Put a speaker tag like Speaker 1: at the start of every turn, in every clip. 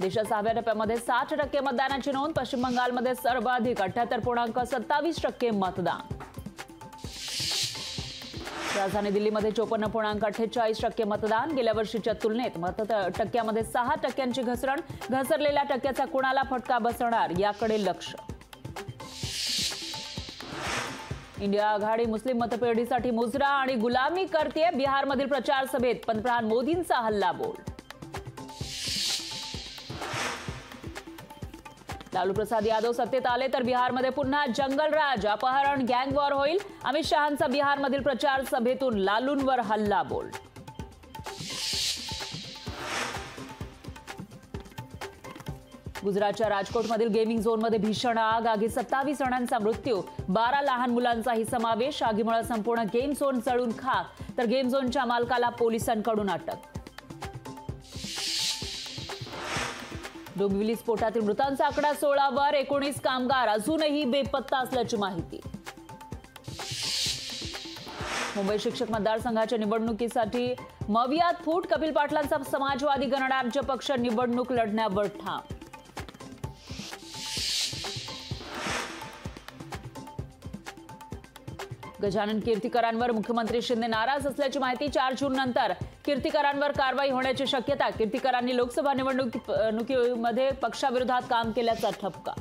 Speaker 1: देशात 6व्या टप्प्यामध्ये 60% मतदानाची नोंद। पश्चिम बंगालमध्ये सर्वाधिक 78.27% मतदान। राजधानी दिल्लीमध्ये 54.48% मतदान। गेल्या वर्षीच्या तुलनेत टक्क्यामध्ये 6% घसरण। घसरलेल्या टक्क्याचा कुणाला फटका बसणार याकडे लक्ष। इंडिया आघाडी मुस्लिम मतपेढीसाठी मुजरा आणि गुलामी करते। बिहारमधील प्रचार सभेत पंतप्रधान मोदींचा हल्लाबोल। लालू प्रसाद यादव सत्तेत आले तर बिहारमध्ये पुन्हा जंगलराज, अपहरण, गँगवॉर होईल। अमित शहांचा बिहारमधील प्रचार सभेतून लालूंवर हल्लाबोल। गुजरातच्या राजकोटमधील गेमिंग झोनमध्ये भीषण आग। आगीत 27 जणांचा मृत्यू, 12 लहान मुलांचाही समावेश। आगीमुळे संपूर्ण गेम झोन जळून खाक, तर गेम झोनच्या मालकाला पोलिसांकडून अटक। डोंबिवली स्फोटातील मृतांचा आकडा 16 वर। 19 कामगार अजूनही बेपत्ता असल्याची माहिती। मुंबई शिक्षक मतदारसंघाच्या निवडणुकीसाठी मवियात फूट। कपिल पाटलांचा समाजवादी गणराज्य पक्ष निवडणूक लढण्यावर ठाम। गजानन कीर्तीकरांवर मुख्यमंत्री शिंदे नाराज असल्याची माहिती। 4 जून नंतर कीर्तीकरांवर कारवाई होण्याची शक्यता। कीर्तीकरांनी लोकसभा निवडणुकीमध्ये पक्षाविरोधात काम केल्याचा ठपका।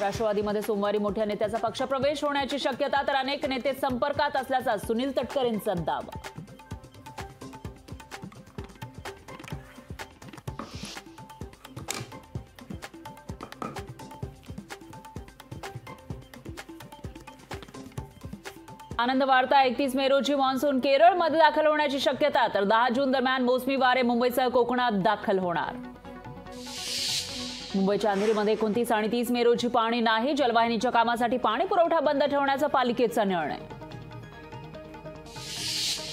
Speaker 1: राष्ट्रवादीमध्ये सोमवारी मोठ्या नेत्याचा पक्षप्रवेश होण्याची शक्यता, तर अनेक नेते संपर्कात असल्याचा सुनील तटकरेंचा दावा। आनंद वार्ता 31 मे रोजी मान्सून केरळमध्ये दाखल होण्याची शक्यता, तर 10 जून दरम्यान मोसमी वारे मुंबईसह कोकणात दाखल होणार। मुंबईच्या अंधेरीमध्ये 29 आणि 30 मे रोजी पाणी नाही। जलवाहिनीच्या कामासाठी पाणी पुरवठा बंद ठेवण्याचा पालिकेचा निर्णय।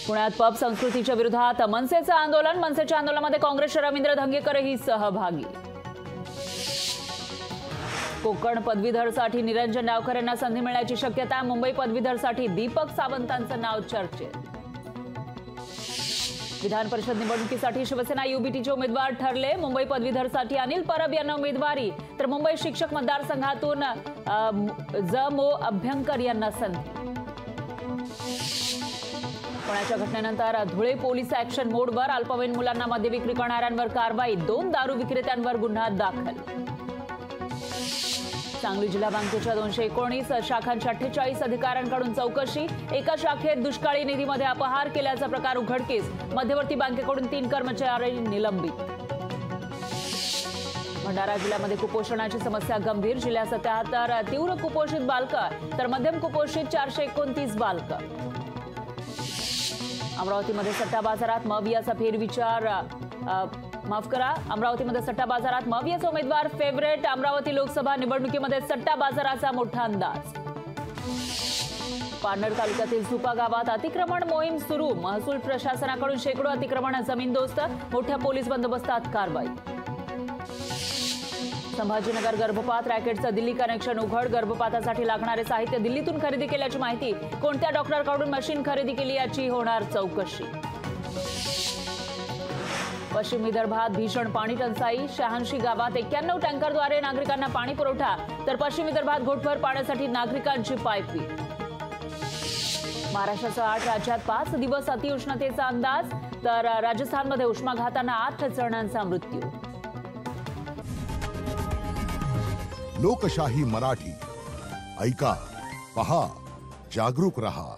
Speaker 1: पुण्यात पब संस्कृतीच्या विरोधात मनसेचं आंदोलन। मनसेच्या आंदोलनामध्ये काँग्रेसचे रवींद्र धंगेकरही सहभागी। कोकण पदवीधरसाठी निरंजन डावकर यांना संधी मिळण्याची शक्यता। मुंबई पदवीधरसाठी दीपक सावंतांचं नाव चर्चेत। विधान परिषद निवडणुकीसाठी शिवसेना युबीटीचे उमेदवार ठरले। मुंबई पदवीधरसाठी अनिल परब यांना उमेदवारी, तर मुंबई शिक्षक मतदारसंघातून ज.मो. अभ्यंकर यांना संधी। पुण्याच्या घटनेनंतर धुळे पोलीस ॲक्शन मोडवर। अल्पवयीन मुलांना मद्य विक्री करणाऱ्यांवर कारवाई। 2 दारू विक्रेत्यांवर गुन्हा दाखल। सांगली जिल्हा बँकेच्या 219 शाखांच्या 48 अधिकाऱ्यांकडून चौकशी। एका शाखेत दुष्काळी निधीमध्ये अपहार केल्याचा प्रकार उघडकीस। मध्यवर्ती बँकेकडून 3 कर्मचारी निलंबित। भंडारा जिल्ह्यामध्ये कुपोषणाची समस्या गंभीर। जिल्ह्यात 77 तीव्र कुपोषित बालकं, तर मध्यम कुपोषित 429 बालकं। अमरावतीमध्ये सट्टा बाजारात मवियाचा फेरविचार। अमरावतीमध्ये सट्टा बाजारात मवियाचा उमेदवार फेवरेट। अमरावती लोकसभा निवडणुकीमध्ये सट्टा बाजाराचा मोठा अंदाज। पारनेर तालुक्यातील झुपा गावात अतिक्रमण मोहीम सुरू। महसूल प्रशासनाकडून शेकडो अतिक्रमण जमीनदोस्त। मोठ्या पोलीस बंदोबस्तात कारवाई। संभाजीनगर गर्भपात रॅकेटचं दिल्ली कनेक्शन उघड। गर्भपातासाठी लागणारे साहित्य दिल्लीतून खरेदी केल्याची माहिती। कोणत्या डॉक्टरकडून मशीन खरेदी केली याची होणार चौकशी। पश्चिम विदर्भात भीषण पाणी टंचाई। 86 गावात 91 टँकरद्वारे नागरिकांना पाणी पुरवठा, तर पश्चिम विदर्भात घोटभर पाण्यासाठी नागरिकांची पायपीट। महाराष्ट्रासह 8 राज्यात 5 दिवस अतिउष्णतेचा अंदाज, तर राजस्थानमध्ये उष्माघाताने 8 जणांचा मृत्यू।
Speaker 2: लोकशाही मराठी ऐका, पहा, जागरूक रहा।